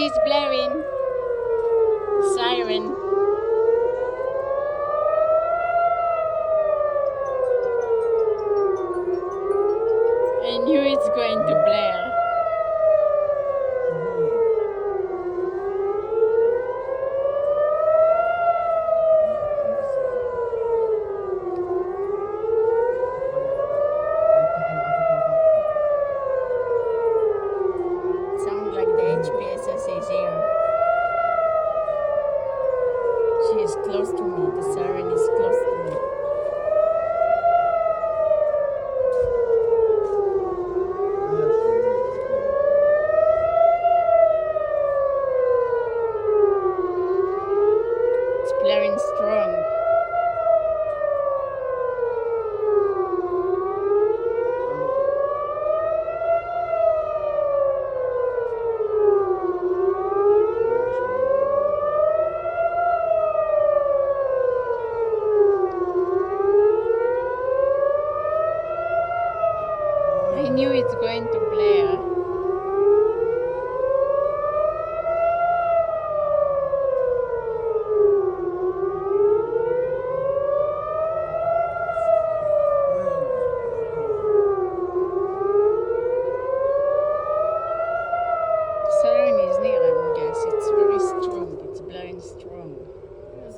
is blaring. Siren. I knew it's going to blare. Sounds like the hpss is here. She is close to me. The siren is close to me. It's blaring strong. I knew it's going to blare.